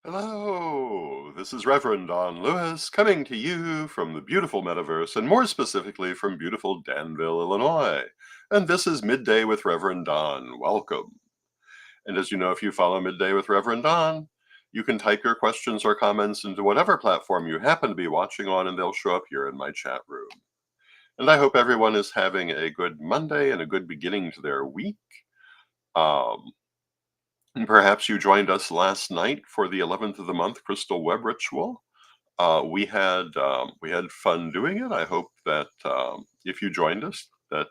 Hello, this is Reverend Don Lewis coming to you from the beautiful metaverse and more specifically from beautiful Danville, Illinois. And this is Midday with Reverend Don. Welcome. And as you know, if you follow Midday with Reverend Don, you can type your questions or comments into whatever platform you happen to be watching on, and they'll show up here in my chat room. And I hope everyone is having a good Monday and a good beginning to their week. Um, and perhaps you joined us last night for the 11th of the month Crystal Web Ritual. We had fun doing it. I hope that if you joined us, that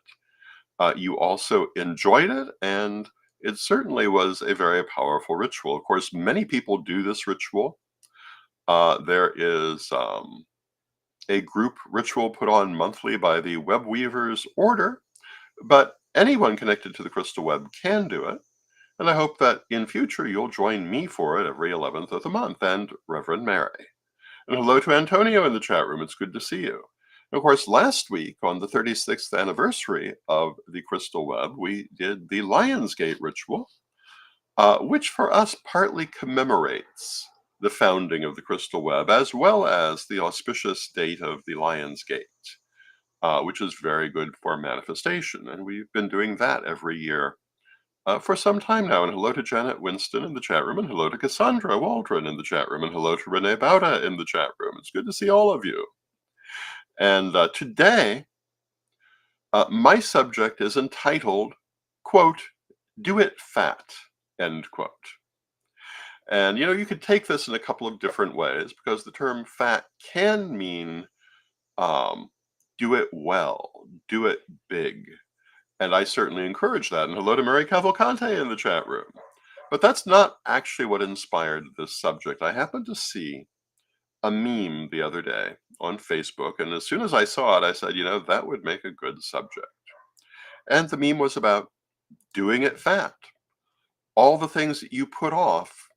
you also enjoyed it, and it certainly was a very powerful ritual. Of course, many people do this ritual. There is a group ritual put on monthly by the Web Weavers Order, but anyone connected to the Crystal Web can do it. And I hope that in future you'll join me for it every 11th of the month, and Reverend Mary. And hello to Antonio in the chat room. It's good to see you. And of course, last week on the 36th anniversary of the Crystal Web, we did the Lionsgate ritual, which for us partly commemorates the founding of the Crystal Web, as well as the auspicious date of the Lionsgate, which is very good for manifestation. And we've been doing that every year for some time now. And hello to Janet Winston in the chat room, and hello to Cassandra Waldron in the chat room, and hello to Renee Bauda in the chat room. It's good to see all of you. And today, my subject is entitled, quote, "Do It Fat," end quote. And you could take this in a couple of different ways, because the term fat can mean um, do it well, do it big. And I certainly encourage that. And hello to Mary Cavalcante in the chat room. But that's not actually what inspired this subject. I happened to see a meme the other day on Facebook, and as soon as I saw it, I said, that would make a good subject. And the meme was about doing it fat. All the things that you put off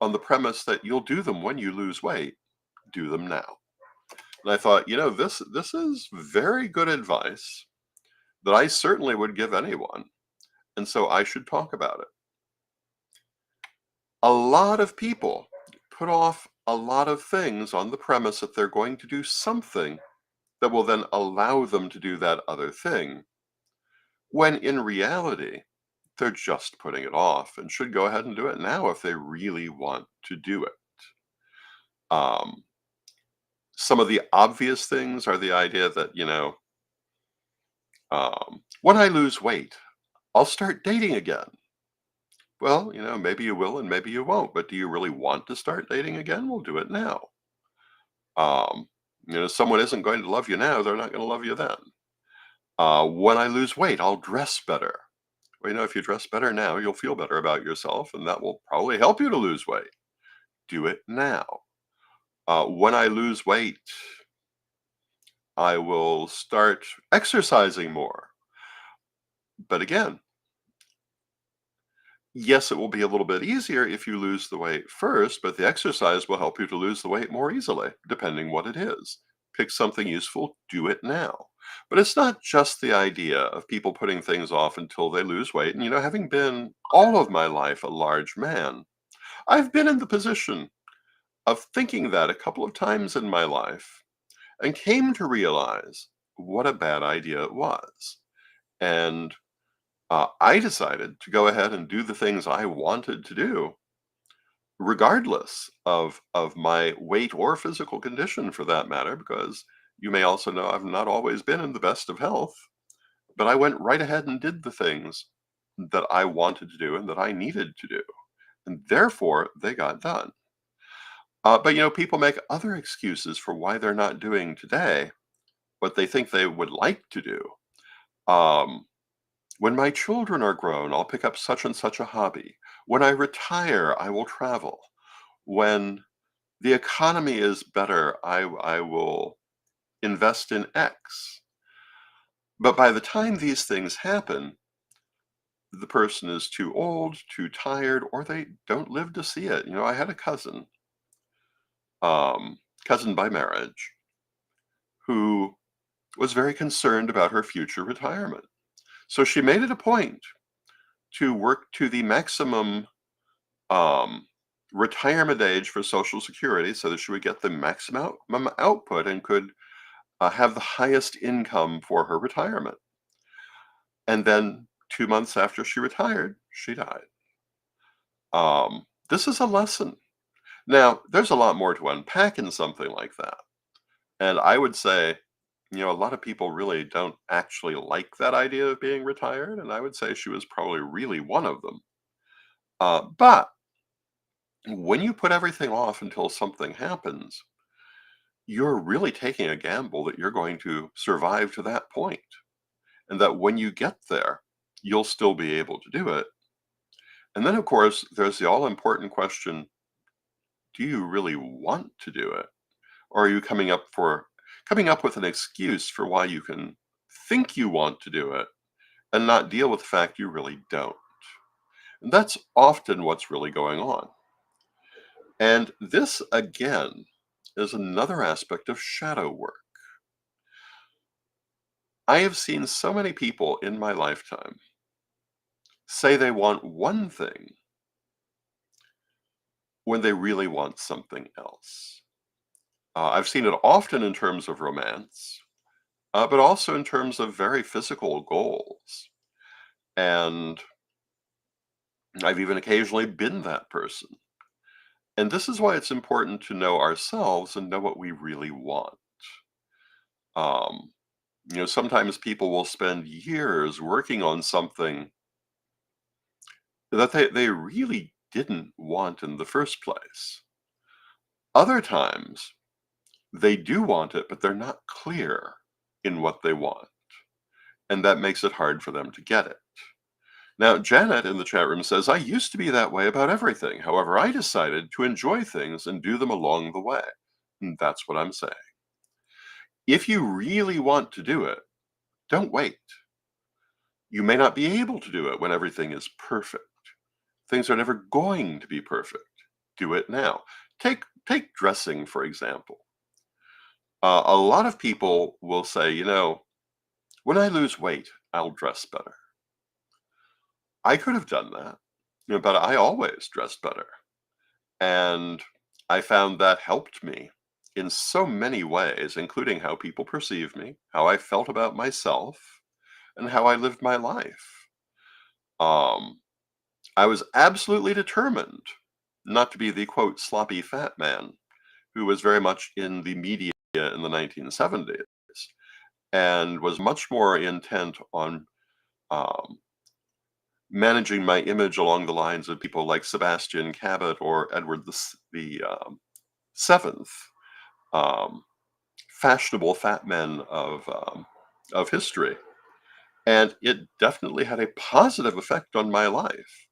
on the premise that you'll do them when you lose weight, do them now. And I thought, this is very good advice that I certainly would give anyone. And so I should talk about it. A lot of people put off a lot of things on the premise that they're going to do something that will then allow them to do that other thing, when in reality, they're just putting it off and should go ahead and do it now if they really want to do it. Um, some of the obvious things are the idea that, when I lose weight, I'll start dating again. Well, maybe you will and maybe you won't, but do you really want to start dating again? We'll do it now. Um, someone isn't going to love you now, they're not going to love you then. When I lose weight, I'll dress better. Well, if you dress better now, you'll feel better about yourself, and that will probably help you to lose weight. Do it now. When I lose weight, I will start exercising more. But again, yes, it will be a little bit easier if you lose the weight first, but the exercise will help you to lose the weight more easily, depending what it is. Pick something useful, do it now. But it's not just the idea of people putting things off until they lose weight. And, having been all of my life a large man, I've been in the position of thinking that a couple of times in my life and came to realize what a bad idea it was. And I decided to go ahead and do the things I wanted to do, regardless of my weight or physical condition, for that matter, because you may also know I've not always been in the best of health, but I went right ahead and did the things that I wanted to do and that I needed to do, and therefore they got done. But people make other excuses for why they're not doing today what they think they would like to do. Um, When my children are grown, I'll pick up such and such a hobby. When I retire, I will travel. When the economy is better, I will invest in X. But by the time these things happen, the person is too old, too tired, or they don't live to see it. I had a cousin by marriage, who was very concerned about her future retirement. So she made it a point to work to the maximum um, retirement age for Social Security so that she would get the maximum output and could have the highest income for her retirement. And then 2 months after she retired, she died. This is a lesson. Now, there's a lot more to unpack in something like that. And I would say, a lot of people really don't actually like that idea of being retired. And I would say she was probably really one of them. But when you put everything off until something happens, you're really taking a gamble that you're going to survive to that point, and that when you get there, you'll still be able to do it. And then, of course, there's the all important question, do you really want to do it? Or are you coming up with an excuse for why you can think you want to do it and not deal with the fact you really don't? And that's often what's really going on. And this, again, is another aspect of shadow work. I have seen so many people in my lifetime say they want one thing when they really want something else. I've seen it often in terms of romance, but also in terms of very physical goals. And I've even occasionally been that person. And this is why it's important to know ourselves and know what we really want. Um, Sometimes people will spend years working on something that they really didn't want in the first place. Other times, they do want it, but they're not clear in what they want, and that makes it hard for them to get it. Now, Janet in the chat room says, I used to be that way about everything. However, I decided to enjoy things and do them along the way. And that's what I'm saying. If you really want to do it, don't wait. You may not be able to do it when everything is perfect. Things are never going to be perfect. Do it now. Take dressing, for example. A lot of people will say, when I lose weight, I'll dress better. I could have done that, but I always dressed better. And I found that helped me in so many ways, including how people perceive me, how I felt about myself, and how I lived my life. Um, I was absolutely determined not to be the quote sloppy fat man who was very much in the media in the 1970s and was much more intent on um, managing my image along the lines of people like Sebastian Cabot or Edward the Seventh, um, fashionable fat men of history, and it definitely had a positive effect on my life.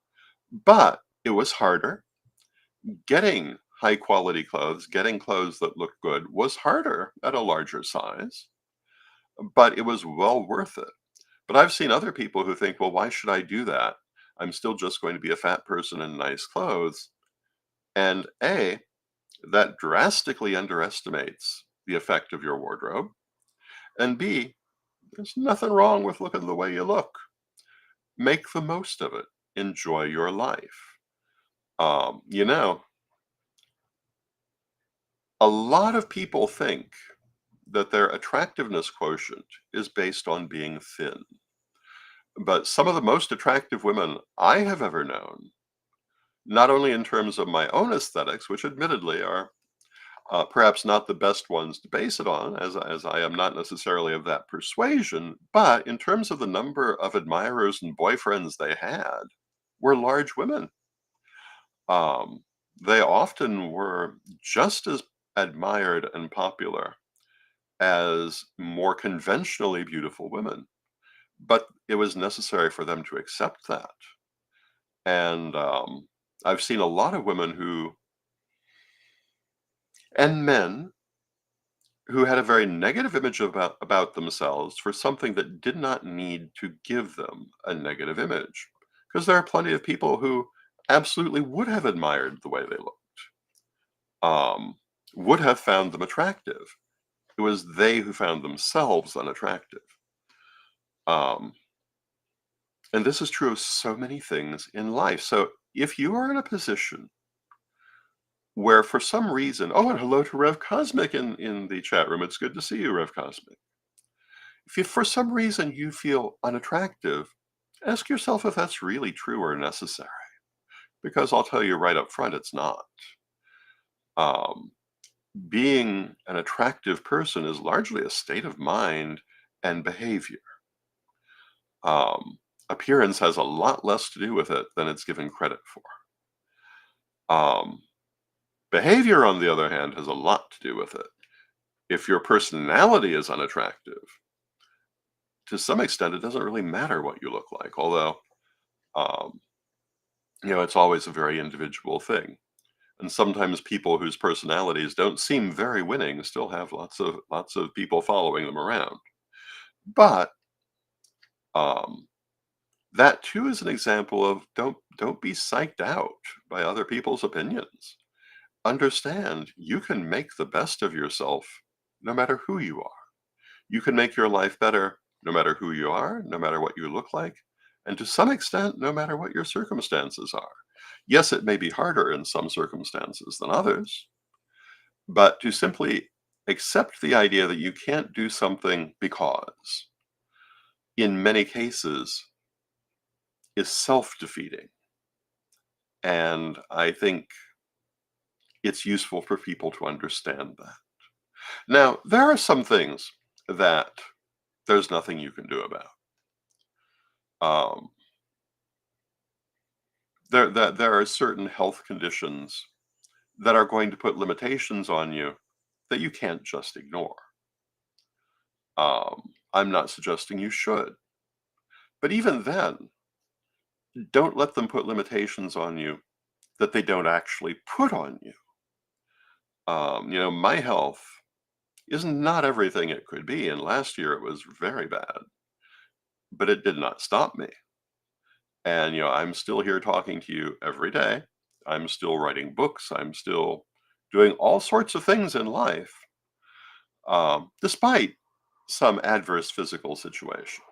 But it was harder. Getting high quality clothes, getting clothes that looked good was harder at a larger size, but it was well worth it. But I've seen other people who think, well, why should I do that? I'm still just going to be a fat person in nice clothes. And A, that drastically underestimates the effect of your wardrobe. And B, there's nothing wrong with looking the way you look. Make the most of it. Enjoy your life. Um, you know, a lot of people think that their attractiveness quotient is based on being thin. But some of the most attractive women I have ever known, not only in terms of my own aesthetics, which admittedly are perhaps not the best ones to base it on, as I am not necessarily of that persuasion, but in terms of the number of admirers and boyfriends they had, were large women. Um, they often were just as admired and popular as more conventionally beautiful women, but it was necessary for them to accept that. And I've seen a lot of women and men who had a very negative image about themselves for something that did not need to give them a negative image. Because there are plenty of people who absolutely would have admired the way they looked, um, would have found them attractive. It was they who found themselves unattractive. Um, and this is true of so many things in life. So if you are in a position where for some reason, oh, and hello to Rev Cosmic in the chat room. It's good to see you, Rev Cosmic. If you, for some reason you feel unattractive, ask yourself if that's really true or necessary. Because I'll tell you right up front, it's not. Um, Being an attractive person is largely a state of mind and behavior. Appearance has a lot less to do with it than it's given credit for. Um, Behavior, on the other hand, has a lot to do with it. If your personality is unattractive, to some extent, it doesn't really matter what you look like, although, um, it's always a very individual thing. And sometimes people whose personalities don't seem very winning still have lots of people following them around. But um, that too is an example of don't be psyched out by other people's opinions. Understand you can make the best of yourself no matter who you are. You can make your life better no matter who you are, no matter what you look like, and to some extent, no matter what your circumstances are. Yes, it may be harder in some circumstances than others, but to simply accept the idea that you can't do something because, in many cases, is self-defeating. And I think it's useful for people to understand that. Now, there are some things that there's nothing you can do about. Um, there are certain health conditions that are going to put limitations on you that you can't just ignore. I'm not suggesting you should, but even then, don't let them put limitations on you that they don't actually put on you. My health is not everything it could be, and last year it was very bad, but it did not stop me. And I'm still here talking to you every day. I'm still writing books. I'm still doing all sorts of things in life, despite some adverse physical situations.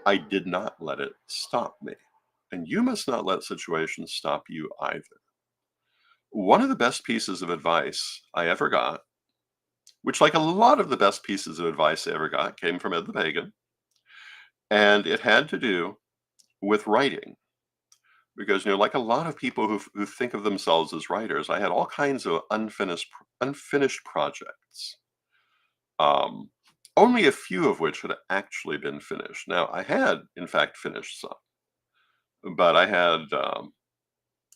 I did not let it stop me. And you must not let situations stop you either. One of the best pieces of advice I ever got, which, like a lot of the best pieces of advice I ever got, came from Ed the Pagan, and it had to do with writing. Because, like a lot of people who think of themselves as writers, I had all kinds of unfinished projects. Um, Only a few of which had actually been finished. Now, I had, in fact, finished some, but I had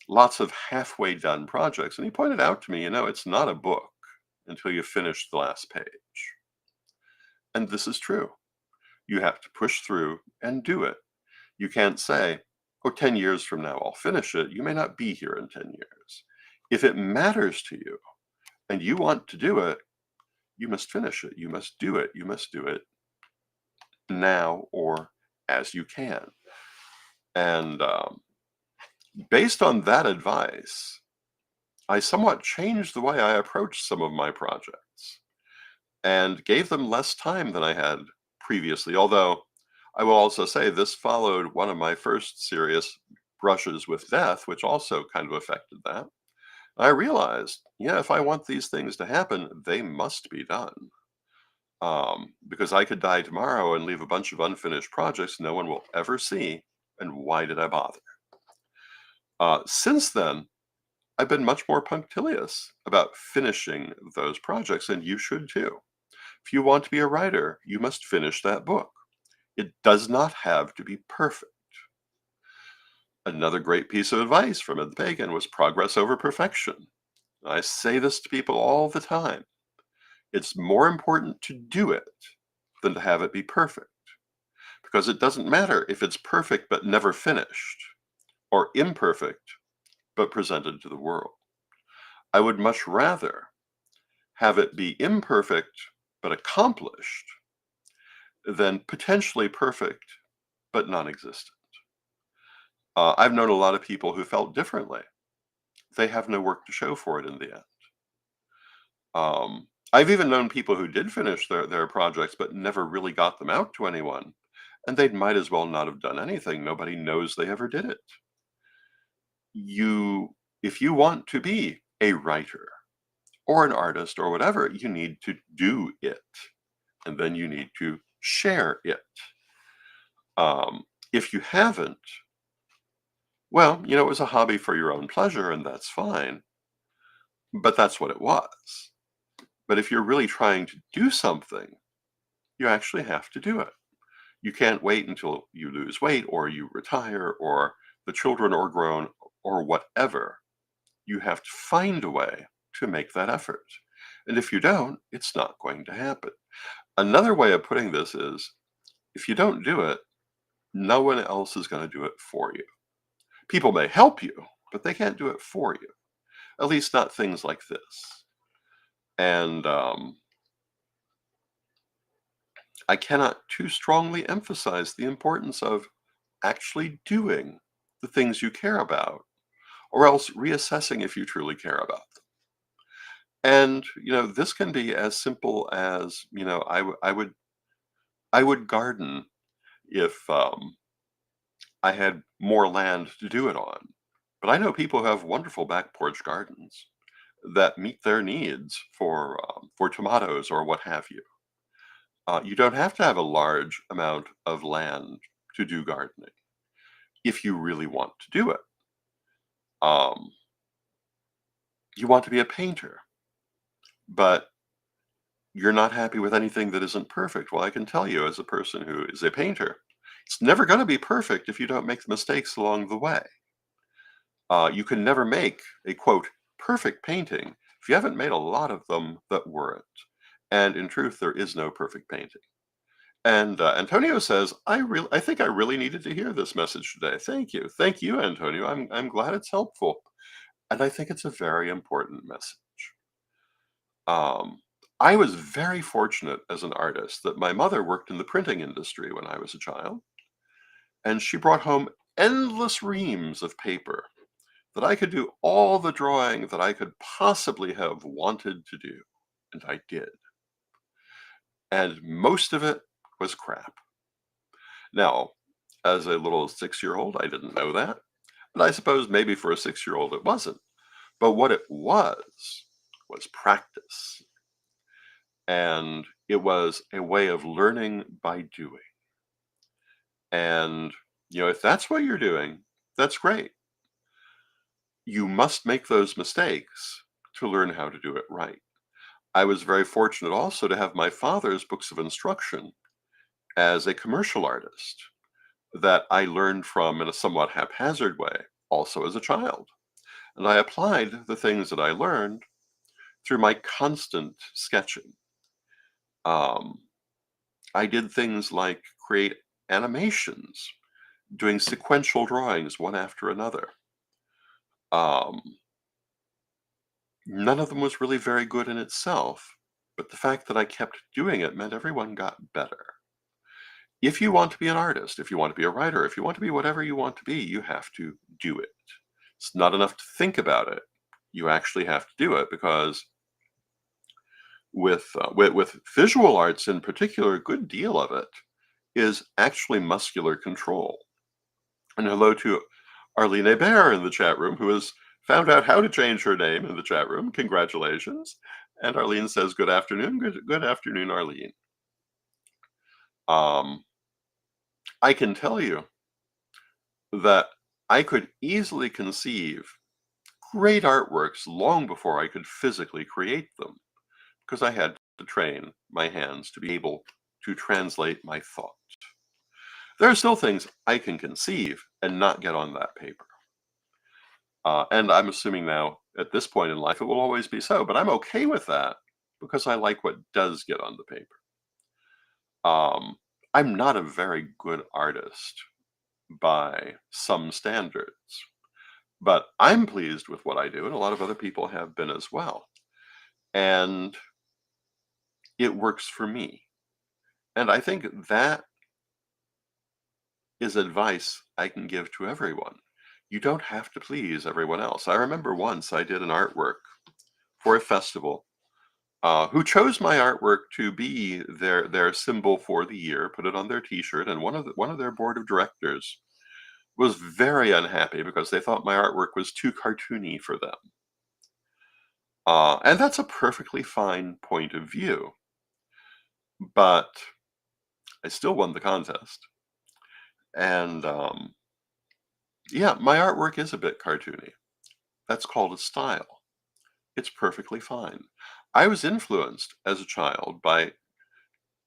lots of halfway done projects. And he pointed out to me, it's not a book until you finish the last page. And this is true. You have to push through and do it. You can't say, oh, 10 years from now, I'll finish it. You may not be here in 10 years. If it matters to you and you want to do it, you must finish it. You must do it. You must do it now or as you can. And based on that advice, I somewhat changed the way I approached some of my projects and gave them less time than I had previously. Although I will also say this followed one of my first serious brushes with death, which also kind of affected that. I realized, if I want these things to happen, they must be done. Because I could die tomorrow and leave a bunch of unfinished projects no one will ever see, and why did I bother? Since then, I've been much more punctilious about finishing those projects, and you should too. If you want to be a writer, you must finish that book. It does not have to be perfect. Another great piece of advice from Ed the Pagan was progress over perfection. I say this to people all the time. It's more important to do it than to have it be perfect. Because it doesn't matter if it's perfect but never finished, or imperfect but presented to the world. I would much rather have it be imperfect but accomplished than potentially perfect but non-existent. I've known a lot of people who felt differently. They have no work to show for it in the end. I've even known people who did finish their projects but never really got them out to anyone, and they might as well not have done anything. Nobody knows they ever did it. If you want to be a writer or an artist or whatever, you need to do it, and then you need to share it. If you haven't, well, it was a hobby for your own pleasure, and that's fine, but that's what it was. But if you're really trying to do something, you actually have to do it. You can't wait until you lose weight or you retire or the children are grown or whatever. You have to find a way to make that effort. And if you don't, it's not going to happen. Another way of putting this is if you don't do it, no one else is going to do it for you. People may help you, but they can't do it for you, at least not things like this. And I cannot too strongly emphasize the importance of actually doing the things you care about, or else reassessing if you truly care about them. And this can be as simple as I would garden if I had more land to do it on. But I know people who have wonderful back porch gardens that meet their needs for tomatoes or what have you. You don't have to have a large amount of land to do gardening if you really want to do it. Um, you want to be a painter, but you're not happy with anything that isn't perfect. Well, I can tell you, as a person who is a painter, it's never going to be perfect if you don't make mistakes along the way. You can never make a quote perfect painting if you haven't made a lot of them that weren't. And in truth, there is no perfect painting. And Antonio says, I think I really needed to hear this message today. Thank you, Antonio. I'm glad it's helpful, and I think it's a very important message. Um, I was very fortunate as an artist that my mother worked in the printing industry when I was a child, and she brought home endless reams of paper that I could do all the drawing that I could possibly have wanted to do, and I did. And most of it was crap. Now, as a little 6-year-old, I didn't know that, and I suppose maybe for a 6-year-old it wasn't. But what it was practice. And it was a way of learning by doing. And, if that's what you're doing, that's great. You must make those mistakes to learn how to do it right. I was very fortunate also to have my father's books of instruction as a commercial artist that I learned from in a somewhat haphazard way, also as a child. And I applied the things that I learned through my constant sketching. Um, I did things like create animations, doing sequential drawings one after another. Um, None of them was really very good in itself, but the fact that I kept doing it meant everyone got better. If you want to be an artist, if you want to be a writer, if you want to be whatever you want to be, you have to do it. It's not enough to think about it. You actually have to do it because with visual arts in particular, a good deal of it is actually muscular control. And hello to Arlene Hebert in the chat room, who has found out how to change her name in the chat room. Congratulations. And Arlene says, good afternoon. Good afternoon, Arlene. I can tell you that I could easily conceive great artworks long before I could physically create them, because I had to train my hands to be able to translate my thought. There are still things I can conceive and not get on that paper. And I'm assuming now, at this point in life, it will always be so, but I'm okay with that because I like what does get on the paper. I'm not a very good artist by some standards, but I'm pleased with what I do, and a lot of other people have been as well. And it works for me. And I think that is advice I can give to everyone. You don't have to please everyone else. I remember once I did an artwork for a festival who chose my artwork to be their symbol for the year, put it on their T-shirt, and one of their board of directors was very unhappy because they thought my artwork was too cartoony for them. And that's a perfectly fine point of view. But I still won the contest. And yeah, my artwork is a bit cartoony. That's called a style. It's perfectly fine. I was influenced as a child by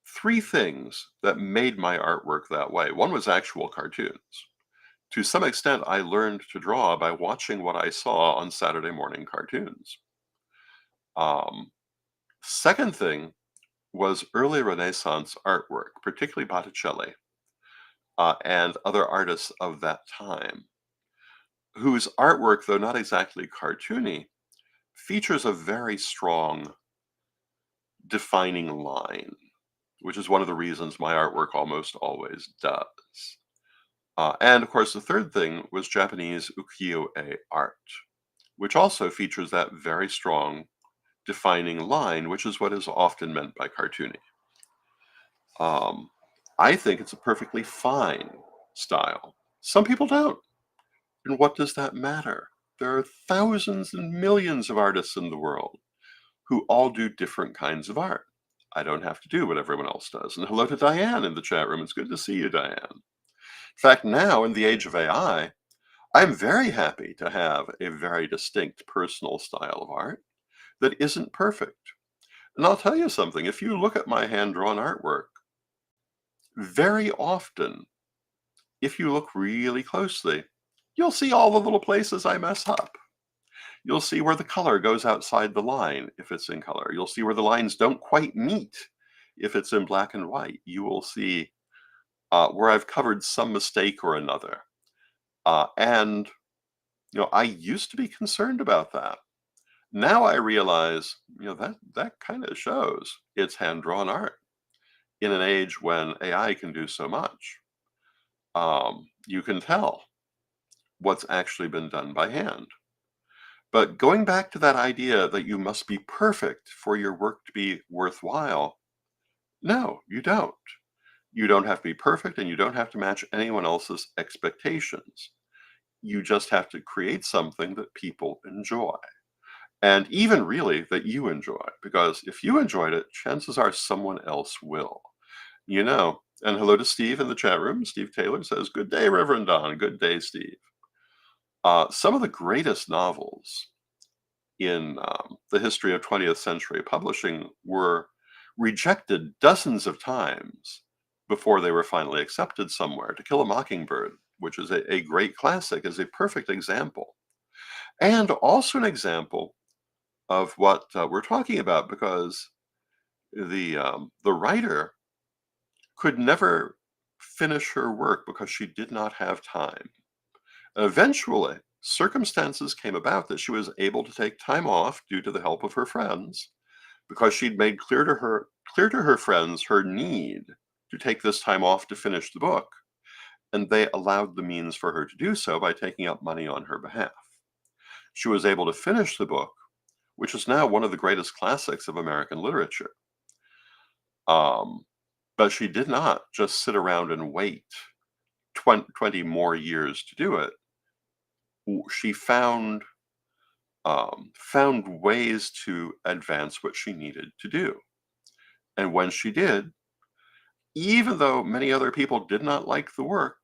three things that made my artwork that way. One was actual cartoons. To some extent, I learned to draw by watching what I saw on Saturday morning cartoons. Um, Second thing was early Renaissance artwork, particularly Botticelli, and other artists of that time, whose artwork, though not exactly cartoony, features a very strong defining line, which is one of the reasons my artwork almost always does. And of course, the third thing was Japanese ukiyo-e art, which also features that very strong defining line, which is what is often meant by cartoony. Um, I think it's a perfectly fine style. Some people don't. And what does that matter? There are thousands and millions of artists in the world who all do different kinds of art. I don't have to do what everyone else does. And hello to Diane in the chat room. It's good to see you, Diane. In fact, now in the age of AI, I'm very happy to have a very distinct personal style of art that isn't perfect. And I'll tell you something, if you look at my hand-drawn artwork, very often, if you look really closely, you'll see all the little places I mess up. You'll see where the color goes outside the line if it's in color. You'll see where the lines don't quite meet if it's in black and white. You will see where I've covered some mistake or another. And I used to be concerned about that. Now I realize, that kind of shows it's hand-drawn art in an age when AI can do so much. You can tell what's actually been done by hand. But going back to that idea that you must be perfect for your work to be worthwhile, no, you don't. You don't have to be perfect and you don't have to match anyone else's expectations. You just have to create something that people enjoy. And even really that you enjoy, because if you enjoyed it, chances are someone else will. And hello to Steve in the chat room. Steve Taylor says, "Good day, Reverend Don." Good day, Steve. Some of the greatest novels in the history of 20th century publishing were rejected dozens of times before they were finally accepted somewhere. To Kill a Mockingbird, which is a great classic, is a perfect example. And also an example of what we're talking about, because the writer could never finish her work because she did not have time. Eventually, circumstances came about that she was able to take time off due to the help of her friends, because she'd made clear to her friends her need to take this time off to finish the book, and they allowed the means for her to do so by taking up money on her behalf. She was able to finish the book, which is now one of the greatest classics of American literature. Um, but she did not just sit around and wait 20 more years to do it. She found ways to advance what she needed to do. And when she did, even though many other people did not like the work,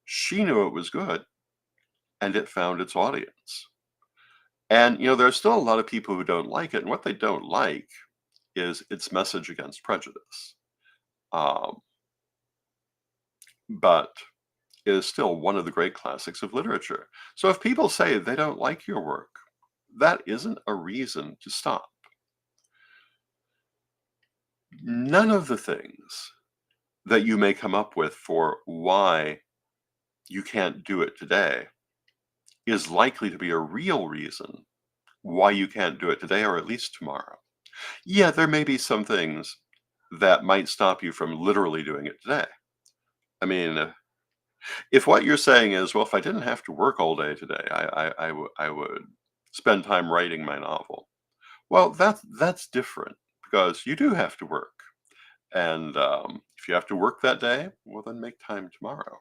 she knew it was good and it found its audience. And, there's still a lot of people who don't like it. And what they don't like is its message against prejudice. Um, but it is still one of the great classics of literature. So if people say they don't like your work, that isn't a reason to stop. None of the things that you may come up with for why you can't do it today is likely to be a real reason why you can't do it today, or at least tomorrow. Yeah, there may be some things that might stop you from literally doing it today. I mean, if what you're saying is, well, if I didn't have to work all day today, I would spend time writing my novel. Well, that's different, because you do have to work. And if you have to work that day, well, then make time tomorrow.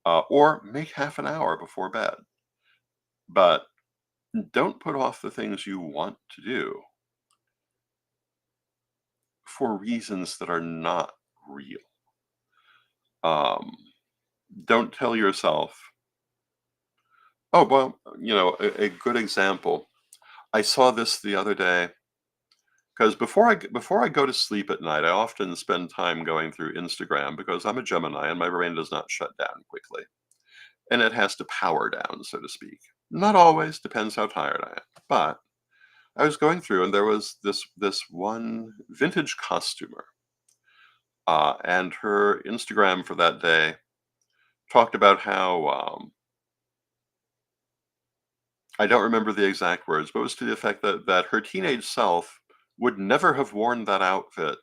Or make half an hour before bed. But Don't put off the things you want to do for reasons that are not real. Um, don't tell yourself, oh, well, a good example. I saw this the other day because before I go to sleep at night, I often spend time going through Instagram because I'm a Gemini and my brain does not shut down quickly, and it has to power down, so to speak. Not always, depends how tired I am. But I was going through, and there was this one vintage costumer, and her Instagram for that day talked about how I don't remember the exact words, but it was to the effect that her teenage self would never have worn that outfit,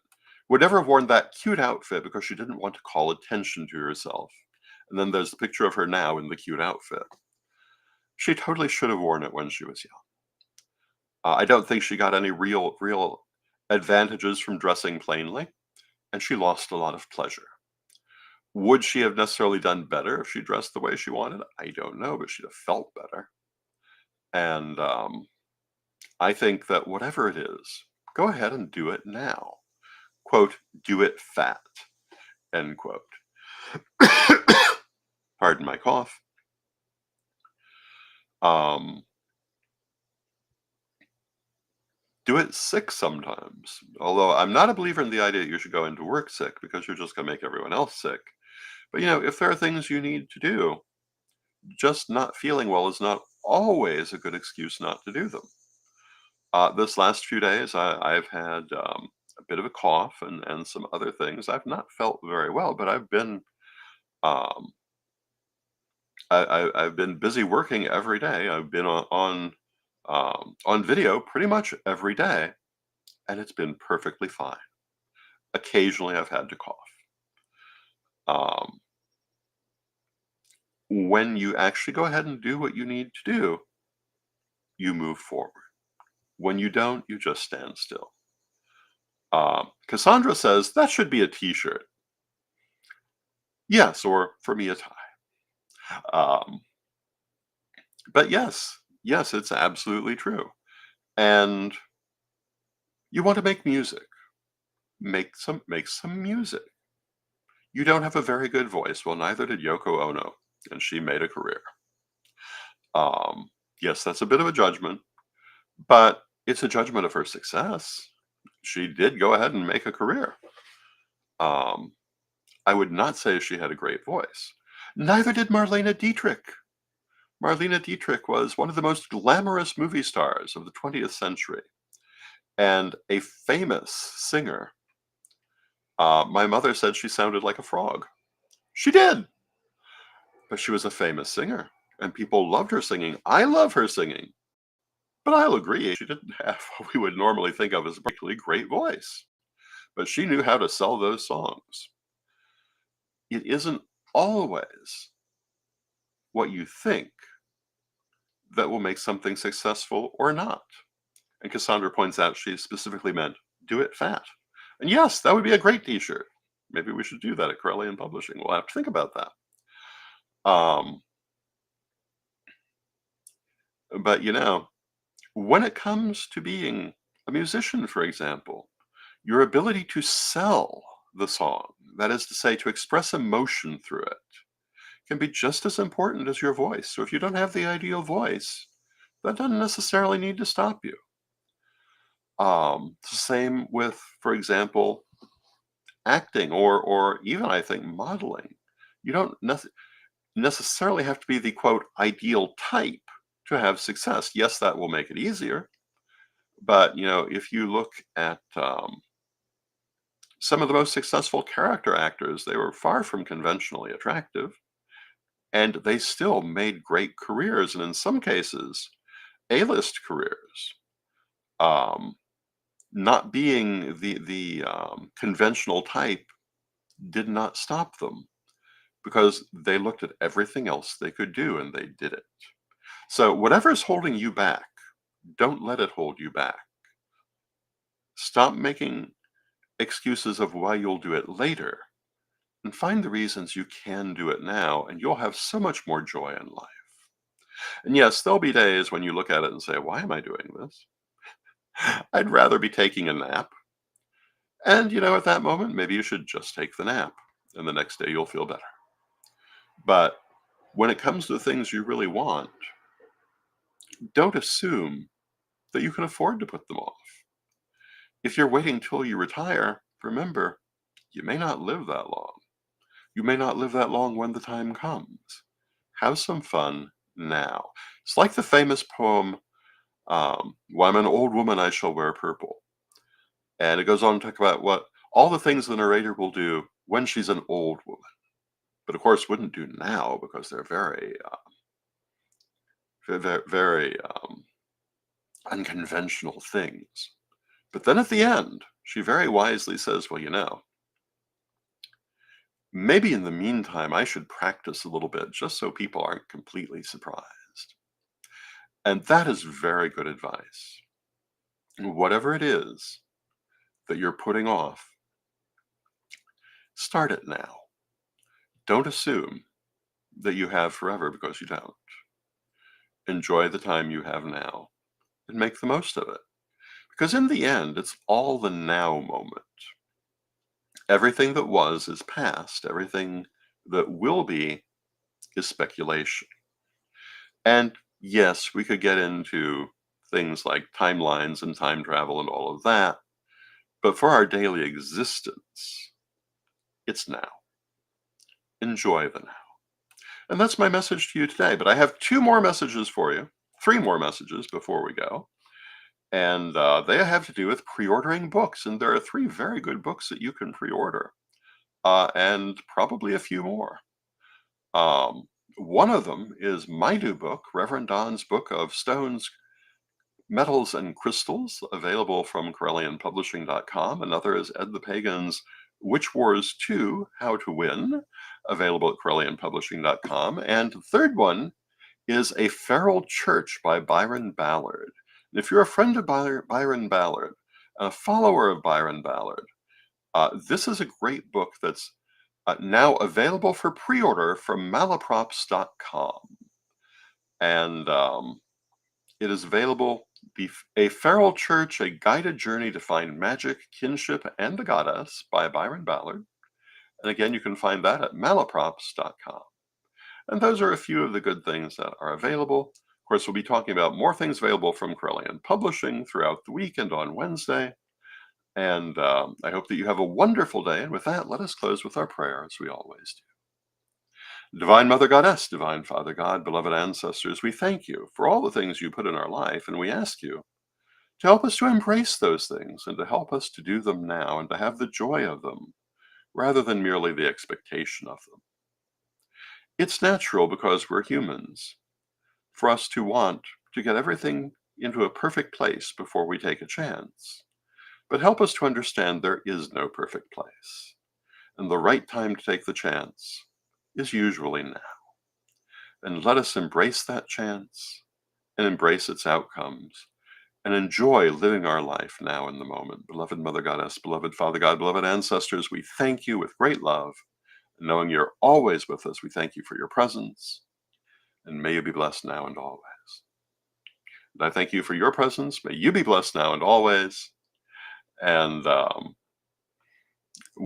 would never have worn that cute outfit because she didn't want to call attention to herself. And then there's the picture of her now in the cute outfit. She totally should have worn it when she was young. I don't think she got any real advantages from dressing plainly, and she lost a lot of pleasure. Would she have necessarily done better if she dressed the way she wanted? I don't know, but she'd have felt better. And I think that whatever it is, go ahead and do it now. Quote, do it fat, end quote. Pardon my cough. Um, do it sick sometimes. Although I'm not a believer in the idea that you should go into work sick because you're just going to make everyone else sick. But if there are things you need to do, just not feeling well is not always a good excuse not to do them. This last few days, I've had a bit of a cough and some other things. I've not felt very well, but um, I've been busy working every day. I've been on video pretty much every day, and it's been perfectly fine. Occasionally, I've had to cough. Um, when you actually go ahead and do what you need to do, you move forward. When you don't, you just stand still. Cassandra says that should be a T-shirt. Yes, or for me, a tie. Um, but yes, it's absolutely true. And you want to make music. Make some music. You don't have a very good voice. Well, neither did Yoko Ono, and she made a career. Um, yes, that's a bit of a judgment, but it's a judgment of her success. She did go ahead and make a career. Um, I would not say she had a great voice. Neither did Marlene Dietrich. Marlene Dietrich was one of the most glamorous movie stars of the 20th century and a famous singer. My mother said she sounded like a frog. She did, but she was a famous singer, and people loved her singing. I love her singing, but I'll agree she didn't have what we would normally think of as a particularly great voice, but she knew how to sell those songs. It isn't always what you think that will make something successful or not. And Cassandra points out she specifically meant do it fat. And yes, that would be a great t-shirt. Maybe we should do that at Corellian Publishing. We'll have to think about that. But when it comes to being a musician, for example, your ability to sell the song, that is to say, to express emotion through it, can be just as important as your voice. So if you don't have the ideal voice, that doesn't necessarily need to stop you. Same with, for example, acting or even I think modeling. You don't necessarily have to be the quote ideal type to have success. Yes, that will make it easier. But if you look at some of the most successful character actors, they were far from conventionally attractive, and they still made great careers, and in some cases, A-list careers. Um, Not being the conventional type did not stop them because they looked at everything else they could do and they did it. So whatever is holding you back, don't let it hold you back. Stop making excuses of why you'll do it later and find the reasons you can do it now, and you'll have so much more joy in life. And yes, there'll be days when you look at it and say, why am I doing this? I'd rather be taking a nap. And, at that moment, maybe you should just take the nap, and the next day you'll feel better. But when it comes to the things you really want, don't assume that you can afford to put them off. If you're waiting till you retire, remember, you may not live that long. You may not live that long when the time comes. Have some fun now. It's like the famous poem, When I'm an old woman, I shall wear purple. And it goes on to talk about what all the things the narrator will do when she's an old woman. But of course, wouldn't do now because they're very, very unconventional things. But then at the end, she very wisely says, well, maybe in the meantime, I should practice a little bit just so people aren't completely surprised. And that is very good advice. Whatever it is that you're putting off, start it now. Don't assume that you have forever because you don't. Enjoy the time you have now and make the most of it. Because in the end, it's all the now moment. Everything that was is past. Everything that will be is speculation. And yes, we could get into things like timelines and time travel and all of that. But for our daily existence, it's now. Enjoy the now. And that's my message to you today. But I have two more messages for you, three more messages before we go. And they have to do with pre-ordering books. And there are three very good books that you can pre-order, and probably a few more. One of them is my new book, Reverend Don's Book of Stones, Metals, and Crystals, available from CorellianPublishing.com. Another is Ed the Pagan's Witch Wars 2, How to Win, available at CorellianPublishing.com. And the third one is A Feral Church by Byron Ballard. And if you're a friend of Byron Ballard, a follower of Byron Ballard, this is a great book that's now available for pre-order from malaprops.com. And it is available, A Feral Church, A Guided Journey to Find Magic, Kinship, and the Goddess by Byron Ballard. And again, you can find that at malaprops.com. And those are a few of the good things that are available. Of course, we'll be talking about more things available from Corellian Publishing throughout the week and on Wednesday. And I hope that you have a wonderful day. And with that, let us close with our prayer, as we always do. Divine Mother Goddess, Divine Father God, beloved ancestors, we thank you for all the things you put in our life, and we ask you to help us to embrace those things and to help us to do them now and to have the joy of them, rather than merely the expectation of them. It's natural, because we're humans, for us to want to get everything into a perfect place before we take a chance. But help us to understand there is no perfect place, and the right time to take the chance is usually now. And let us embrace that chance and embrace its outcomes and enjoy living our life now in the moment. Beloved Mother Goddess, beloved Father God, beloved ancestors, we thank you with great love. And knowing you're always with us, we thank you for your presence, and may you be blessed now and always. And I thank you for your presence. May you be blessed now and always. And